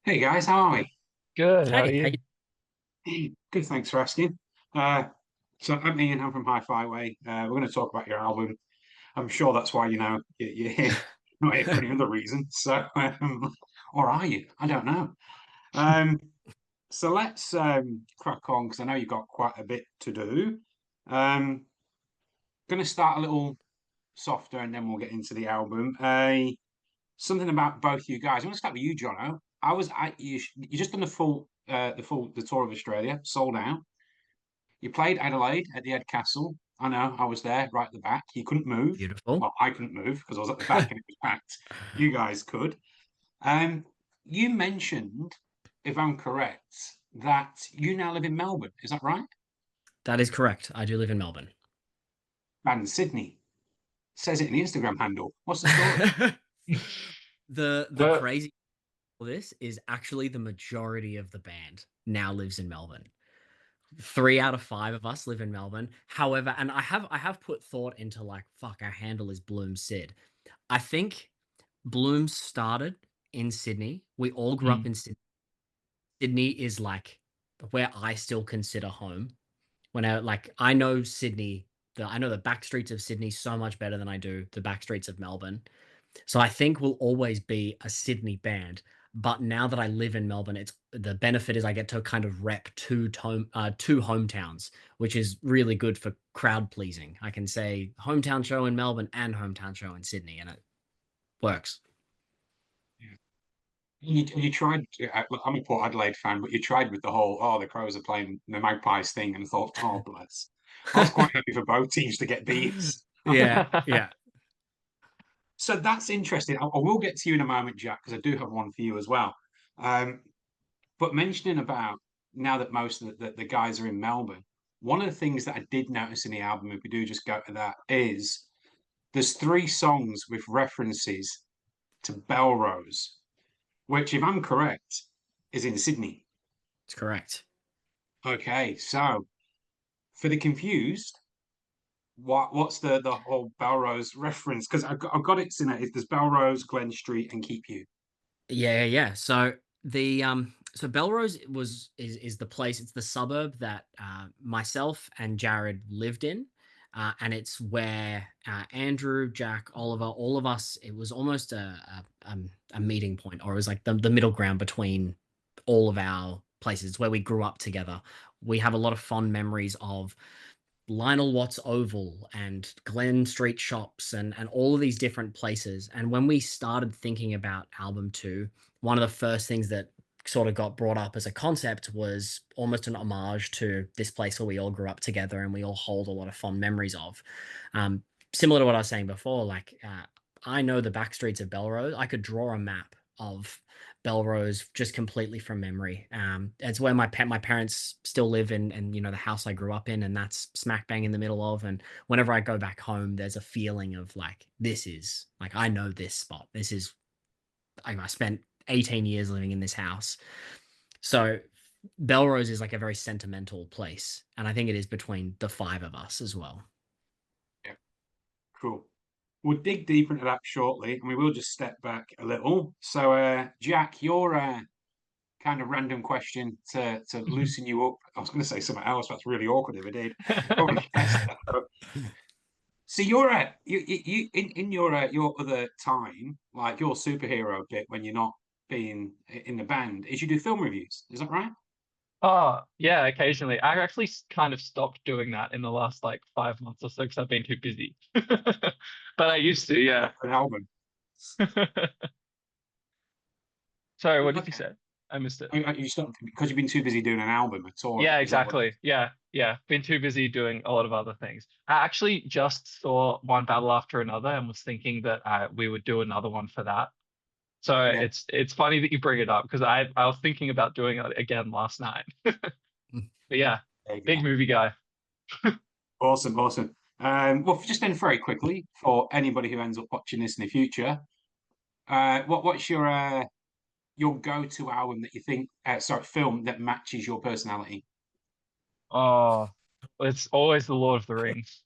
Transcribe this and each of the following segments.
Hey guys, how are Good. How are Hey, how you? you? we? Good, thanks for asking. Uh, so I'm Ian, I'm from Hi-Fi Way. We're going to talk about your album. I'm sure that's why you're here, not here for any other reason. Or are you? I don't know. Um, so let's crack on because I know you've got quite a bit to do. Um, going to start a little softer and then we'll get into the album. Something about both you guys. I'm going to start with you, Jono. You just done the tour of Australia, sold out. You played Adelaide at the Ed Castle. I know, I was there right at the back. You couldn't move. Beautiful. Well, I couldn't move because I was at the back and it was packed. You guys could. Um, you mentioned, if I'm correct, that you now live in Melbourne. Is that right? That is correct. I do live in Melbourne. And Sydney says it in the Instagram handle. What's the story? The Well, crazy for this is actually the majority of the band now lives in Melbourne. 3 out of 5 of us live in Melbourne. However, and I have put thought into like, fuck, our handle is Bloom Sid. I think Bloom started in Sydney. We all grew up mm, in Sydney. Sydney is like where I still consider home. When I know Sydney, I know the back streets of Sydney so much better than I do the back streets of Melbourne. So I think we'll always be a Sydney band. But now that I live in Melbourne, it's the benefit is I get to kind of rep two hometowns, which is really good for crowd pleasing. I can say hometown show in Melbourne and hometown show in Sydney, and it works. You tried. Look, I'm a Port Adelaide fan, but you tried with the whole the Crows are playing the Magpies thing, and thought, oh bless. I was quite happy for both teams to get beats. Yeah, yeah. So that's interesting. I will get to you in a moment, Jack, because I do have one for you as well. Um, but mentioning about now that most of the guys are in Melbourne, one of the things that I did notice in the album, if we do just go to that, is there's three songs with references to Belrose, which, if I'm correct, is in Sydney. It's correct. Okay, so for the confused, what's the whole Belrose reference? Because I've got it in it. There's Belrose, Glen Street, and Keep You. Yeah, yeah, yeah. So Belrose is the place, it's the suburb that myself and Jared lived in. And it's where Andrew, Jack, Oliver, all of us, it was almost a meeting point, or it was like the middle ground between all of our places. It's where we grew up together. We have a lot of fond memories of Lionel Watts Oval and Glen Street Shops and all of these different places. And when we started thinking about album two, one of the first things that sort of got brought up as a concept was almost an homage to this place where we all grew up together and we all hold a lot of fond memories of. Similar to what I was saying before, I know the back streets of Belrose. I could draw a map of Belrose just completely from memory. It's where my parents still live in, and the house I grew up in, and that's smack bang in the middle of. And whenever I go back home, there's a feeling of like this is like I know this spot. This is I spent 18 years living in this house, so Belrose is like a very sentimental place, and I think it is between the 5 of us as well. Yeah, cool. We'll dig deeper into that shortly, and we will just step back a little. So, Jack, your kind of random question to loosen you up. I was going to say something else. That's really awkward if I did. Probably best though. So you're at in your other time, like your superhero bit when you're not being in the band, is you do film reviews. Is that right? Oh, yeah, occasionally. I actually kind of stopped doing that in the last like 5 months or so because I've been too busy. But I used to, yeah. For an album. Sorry, what did you Okay. say? I missed it. You stopped because you've been too busy doing an album, a tour. Yeah, Is that what? exactly. Yeah, yeah. Been too busy doing a lot of other things. I actually just saw One Battle After Another and was thinking that we would do another one for that. So Yeah. it's funny that you bring it up because I was thinking about doing it again last night. But yeah, There you big go. movie guy. Awesome, awesome. Well, just then very quickly for anybody who ends up watching this in the future, what's your go-to album that you think, sorry, film that matches your personality? Oh, it's always the Lord of the Rings.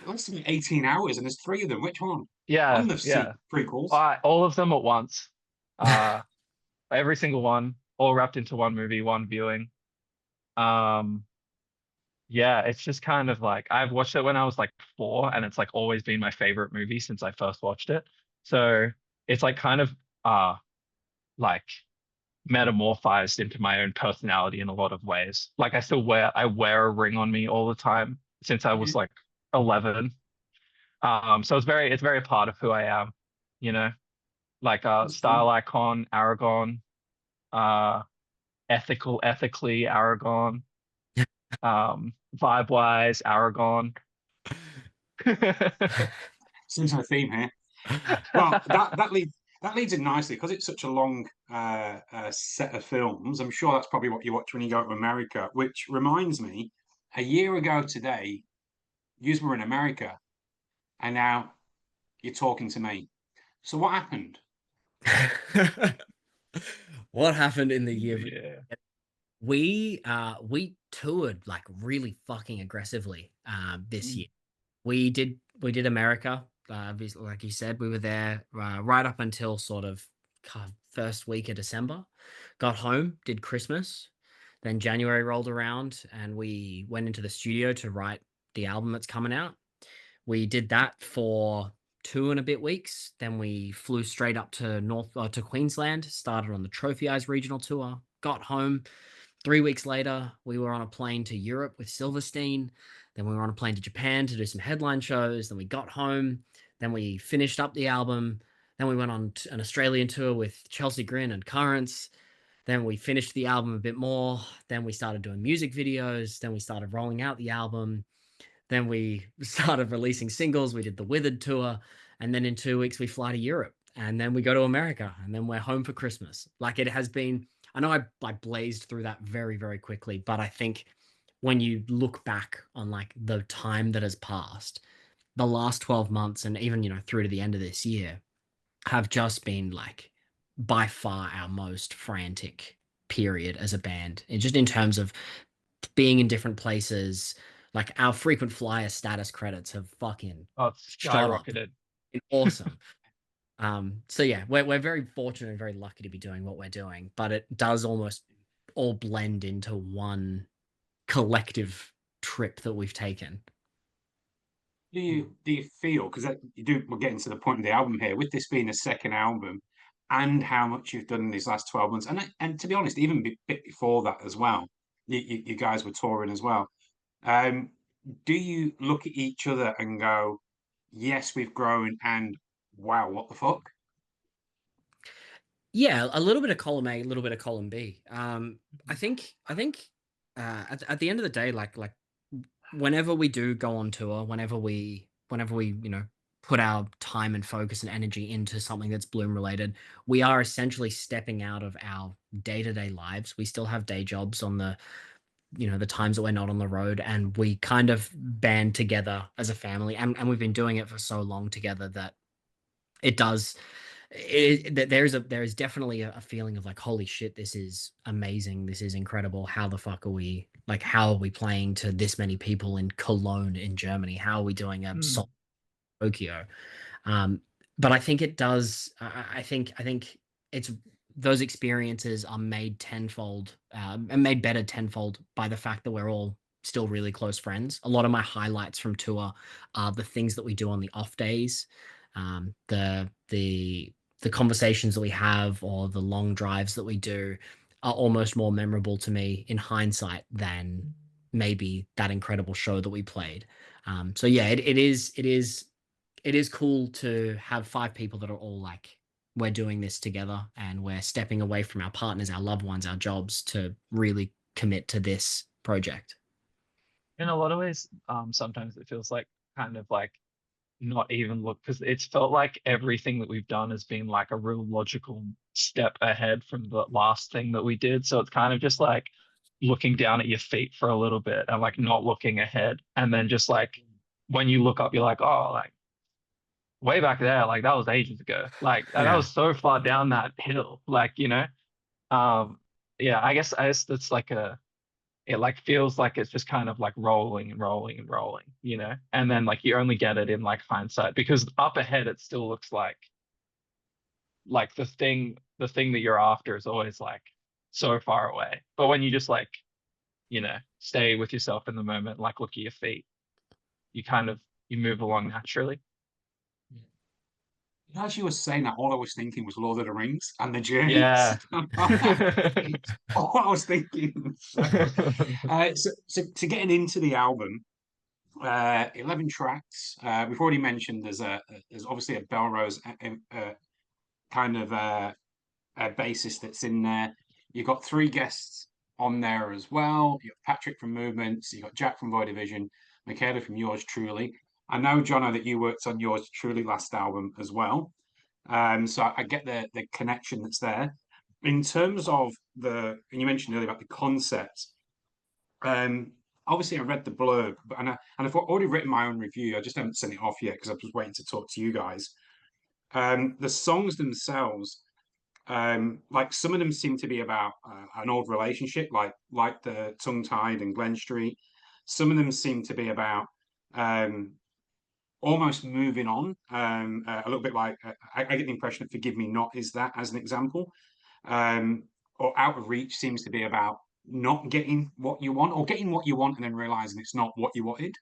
That's been 18 hours and there's three of them. Which one? Yeah, And the yeah. prequels. All of them at once. Every single one, all wrapped into one movie, one viewing. Um, yeah, it's just kind of like I've watched it when I was like 4, and it's like always been my favorite movie since I first watched it. So it's like kind of like metamorphized into my own personality in a lot of ways. Like I wear a ring on me all the time since I was like 11. So it's very part of who I am, you know, like That's cool. style icon, Aragon, uh ethically Aragon, vibe wise Aragon. Seems a theme here. Well, that leads in nicely because it's such a long set of films. I'm sure that's probably what you watch when you go to America. Which reminds me, a year ago today, you were in America, and now you're talking to me. So what happened? What happened in the year? Yeah. We toured like really fucking aggressively this year. We did America. Obviously, like you said, we were there right up until sort of first week of December. Got home, did Christmas, then January rolled around, and we went into the studio to write the album that's coming out. We did that for 2 and a bit weeks. Then we flew straight up to to Queensland, started on the Trophy Eyes regional tour, got home. 3 weeks later, we were on a plane to Europe with Silverstein. Then we were on a plane to Japan to do some headline shows. Then we got home. Then we finished up the album. Then we went on an Australian tour with Chelsea Grin and Currents. Then we finished the album a bit more. Then we started doing music videos. Then we started rolling out the album. Then we started releasing singles. We did the Withered tour. And then in 2 weeks, we fly to Europe. And then we go to America. And then we're home for Christmas. Like it has been, I know I blazed through that very, very quickly. But I think when you look back on like the time that has passed, the last 12 months and even, through to the end of this year have just been like by far our most frantic period as a band. And just in terms of being in different places, like our frequent flyer status credits have fucking Oh, it's shot up. skyrocketed. It's awesome. So yeah, we're very fortunate and very lucky to be doing what we're doing, but it does almost all blend into one collective trip that we've taken. Do you feel because we're getting to the point of the album here with this being a second album and how much you've done in these last 12 months and to be honest even a bit before that as well you guys were touring as well. um do you look at each other and go, yes, we've grown, and wow, what the fuck? Yeah, a little bit of column A, a little bit of column B. I think at the end of the day, like whenever we do go on tour, whenever we put our time and focus and energy into something that's Bloom related, we are essentially stepping out of our day-to-day lives. We still have day jobs on the times that we're not on the road, and we kind of band together as a family, and we've been doing it for so long together that it does there is definitely a feeling of like, holy shit, this is amazing, this is incredible. How are we playing to this many people in Cologne in Germany? How are we doing a Mm. song in Tokyo? But I think it does. I think it's those experiences are made tenfold and made better tenfold by the fact that we're all still really close friends. A lot of my highlights from tour are the things that we do on the off days, the conversations that we have or the long drives that we do are almost more memorable to me in hindsight than maybe that incredible show that we played. So yeah, it is cool to have 5 people that are all like, we're doing this together and we're stepping away from our partners, our loved ones, our jobs to really commit to this project. In a lot of ways, sometimes it feels like kind of like not even look because it's felt like everything that we've done has been like a real logical step ahead from the last thing that we did. So it's kind of just like looking down at your feet for a little bit and like not looking ahead. And then just like when you look up, you're like, oh, like way back there, like that was ages ago. Like that Yeah. was so far down that hill. Like, um, yeah, I guess that's like it like feels like it's just kind of like rolling and rolling and rolling, and then like you only get it in like hindsight because up ahead it still looks like like the thing that you're after is always like so far away. But when you just like, stay with yourself in the moment, like look at your feet, you kind of you move along naturally. As you were saying that, all I was thinking was Lord of the Rings and the journeys. Yeah. All I was thinking. So to getting into the album, 11 tracks. We've already mentioned there's obviously a Belrose kind of a bassist that's in there. You've got three guests on there as well. You've got Patrick from Movements, you've got Jack from Void Division, Michaela from Yours Truly. I know, Jono, that you worked on Yours Truly last album as well. So I get the connection that's there. In terms of and you mentioned earlier about the concept, obviously I read the blurb, and I've already written my own review. I just haven't sent it off yet because I was waiting to talk to you guys. The songs themselves, like some of them seem to be about an old relationship, like the Tongue Tied and Glen Street. Some of them seem to be about um, almost moving on, a little bit like I get the impression that Forgive Me Not is that as an example. Or Out of Reach seems to be about not getting what you want, or getting what you want and then realizing it's not what you wanted.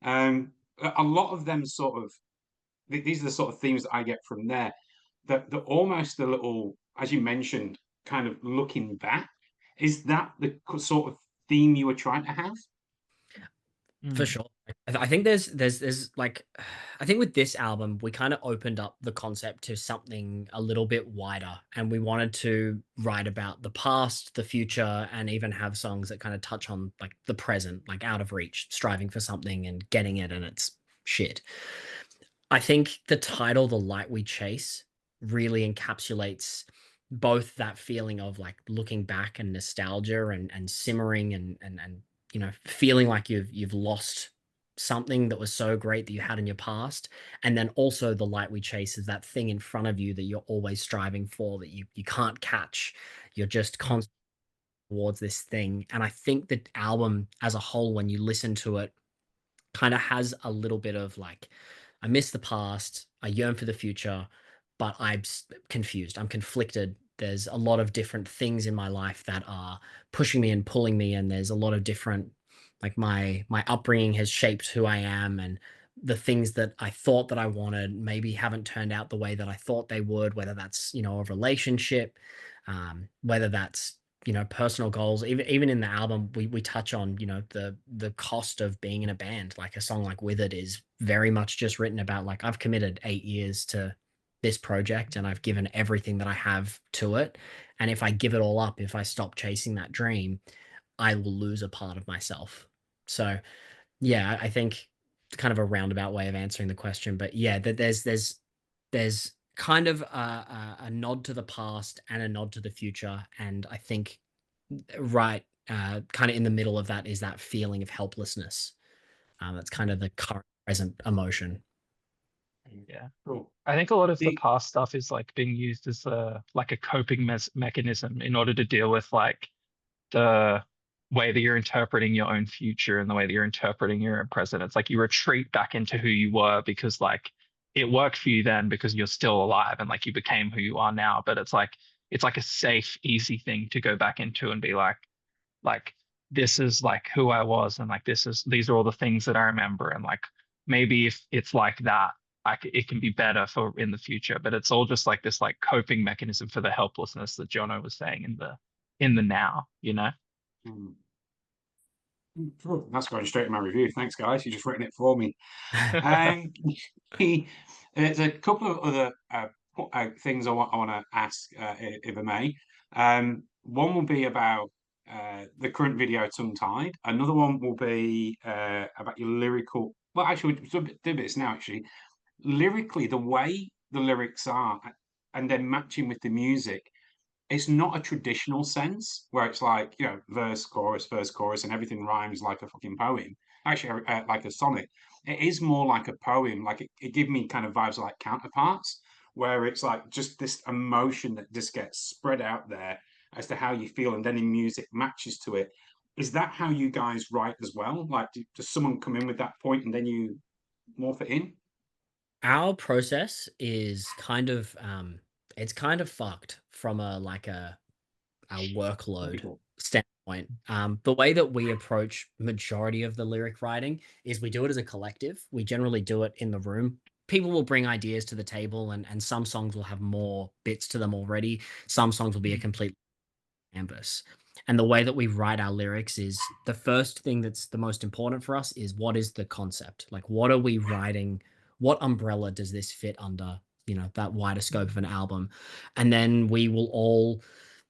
A lot of them sort of these are the sort of themes that I get from there. That almost a little, as you mentioned, kind of looking back. Is that the sort of theme you were trying to have? For sure. I think there's like, I think with this album we kind of opened up the concept to something a little bit wider, and we wanted to write about the past, the future, and even have songs that kind of touch on like the present, like Out of Reach, striving for something and getting it and it's shit. I think the title The Light We Chase really encapsulates both that feeling of like looking back and nostalgia and simmering and feeling like you've lost something that was so great that you had in your past, and then also the light we chase is that thing in front of you that you're always striving for, that you can't catch. You're just constantly towards this thing. And I think the album as a whole, when you listen to it, kind of has a little bit of like, I miss the past, I yearn for the future, but confused, I'm conflicted. There's a lot of different things in my life that are pushing me and pulling me, and there's a lot of different, like my upbringing has shaped who I am, and the things that I thought that I wanted maybe haven't turned out the way that I thought they would, whether that's, a relationship, whether that's, personal goals. Even in the album, we touch on, the cost of being in a band. Like a song like With It is very much just written about like, I've committed 8 years to this project and I've given everything that I have to it. And if I give it all up, if I stop chasing that dream, I will lose a part of myself. So yeah, I think it's kind of a roundabout way of answering the question, but yeah, that there's kind of a nod to the past and a nod to the future, and I think right, kind of in the middle of that is that feeling of helplessness. That's kind of the current present emotion. Yeah. Cool. I think a lot of the The past stuff is like being used as a like a coping mechanism in order to deal with like the way that you're interpreting your own future and the way that you're interpreting your own present. It's like you retreat back into who you were because like it worked for you then because you're still alive and like you became who you are now. But it's like a safe, easy thing to go back into and be like this is like who I was, and like these are all the things that I remember, and like maybe if it's like that, like it can be better for in the future. But it's all just like this like coping mechanism for the helplessness that Jono was saying in the now. mm, cool. That's going straight in my review. Thanks, guys. You've just written it for me. Um, there's a couple of other things I want to ask, if I may. One will be about the current video, Tongue Tied. Another one will be about your lyrical. Well, actually, we'll do this now. Actually, lyrically, the way the lyrics are, and then matching with the music, it's not a traditional sense where it's like, verse, chorus, and everything rhymes like a fucking poem. Actually, like a sonnet. It is more like a poem. Like it gave me kind of vibes like Counterparts, where it's like just this emotion that just gets spread out there as to how you feel, and then in music matches to it. Is that how you guys write as well? Like, does someone come in with that point and then you morph it in? Our process is kind of it's kind of fucked from a workload Difficult. standpoint. The way that we approach majority of the lyric writing is we do it as a collective. We generally do it in the room. People will bring ideas to the table, and some songs will have more bits to them already. Some songs will be a complete canvas. And the way that we write our lyrics is the first thing that's the most important for us is what is the concept? Like, what are we writing? What umbrella does this fit under? That wider scope of an album. And then we will all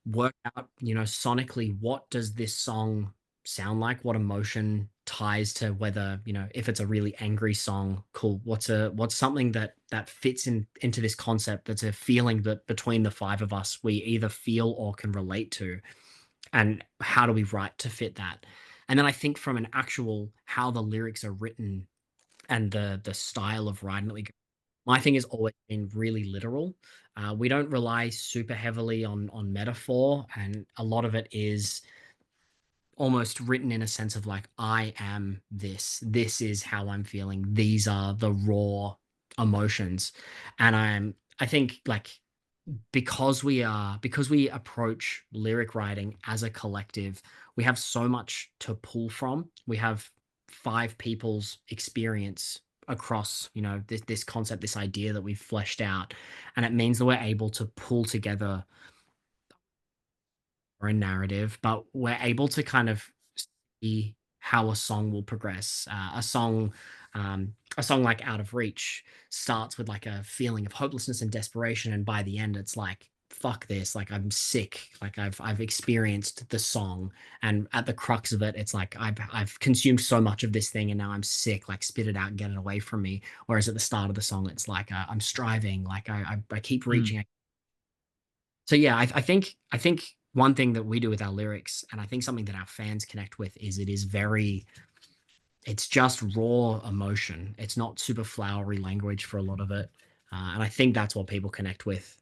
work out, sonically, what does this song sound like? What emotion ties to whether, if it's a really angry song, cool. What's something that fits into this concept that's a feeling that between the five of us we either feel or can relate to, and how do we write to fit that? And then I think from an actual how the lyrics are written and the style of writing that we go, my thing has always been really literal. We don't rely super heavily on metaphor, and a lot of it is almost written in a sense of like, I am this. This is how I'm feeling. These are the raw emotions, and I think like because we approach lyric writing as a collective, we have so much to pull from. We have five people's experience across, this concept, this idea that we've fleshed out, and it means that we're able to pull together a narrative, but we're able to kind of see how a song will progress. A song like Out of Reach starts with like a feeling of hopelessness and desperation, and by the end, it's like, fuck this, like I'm sick, like I've experienced the song, and at the crux of it, it's like I've consumed so much of this thing, and now I'm sick, like spit it out and get it away from me. Whereas at the start of the song, it's like I'm striving, like I keep reaching. So yeah, I think one thing that we do with our lyrics, and I think something that our fans connect with, is it's just raw emotion. It's not super flowery language for a lot of it, and I think that's what people connect with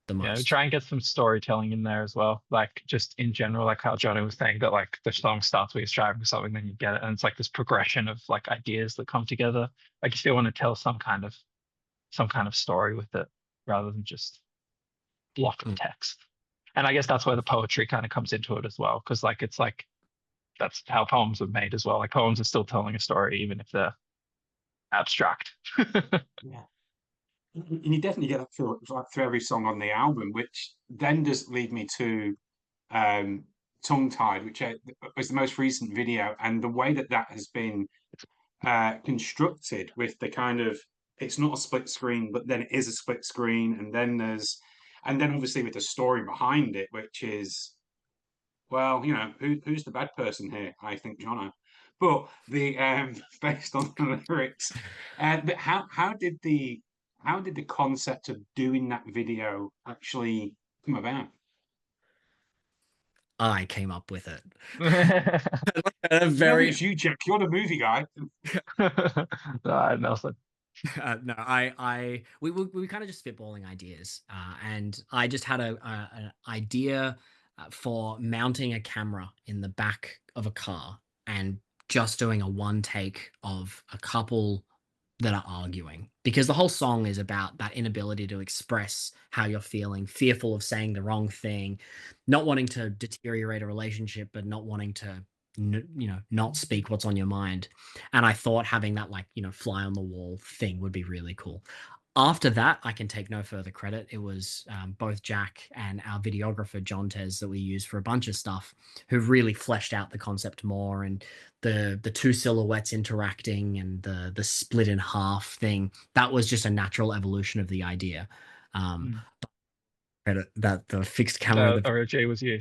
the Yeah, we most. try and get some storytelling in there as well. Like just in general, like how Jono was saying that like the song starts with you striving for something, then you get it, and it's like this progression of like ideas that come together. Like you still want to tell some kind of story with it rather than just block of Mm. text. And I guess that's where the poetry kind of comes into it as well, because like it's like that's how poems are made as well. Like poems are still telling a story even if they're abstract. Yeah. And you definitely get that through, like, through every song on the album, which then does lead me to um, Tongue Tied, which was the most recent video, and the way that that has been constructed with the kind of, it's not a split screen, but then it is a split screen, and then obviously with the story behind it, which is, well, who's the bad person here? I think Jono. But the based on the lyrics, but how did the concept of doing that video actually come about? I came up with it. I A I don't think very it's you, Jack. You're the movie guy. Nelson. no, we kind of just spitballing ideas, and I just had an idea for mounting a camera in the back of a car and just doing a one take of a couple that are arguing, because the whole song is about that inability to express how you're feeling, fearful of saying the wrong thing, not wanting to deteriorate a relationship, but not wanting to not speak what's on your mind. And I thought having that, like, fly on the wall thing would be really cool. After that, I can take no further credit. It was both Jack and our videographer John Tez that we used for a bunch of stuff, who really fleshed out the concept more, and the two silhouettes interacting and the split in half thing. That was just a natural evolution of the idea. Um, Mm. Credit that the fixed camera, the OJ was you.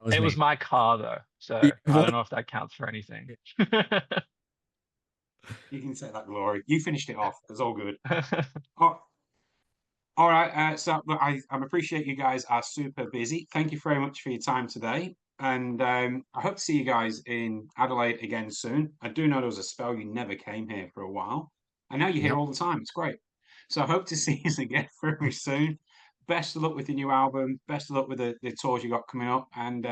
was It was me. my car though, so Yeah, I don't what? know if that counts for anything. You can say that, Glory. You finished it off. It's all good. Oh, all right. So look, I appreciate you guys are super busy. Thank you very much for your time today. And I hope to see you guys in Adelaide again soon. I do know there was a spell you never came here for a while. And now you're here Yep. all the time. It's great. So I hope to see you again very soon. Best of luck with your new album. Best of luck with the tours you got coming up. And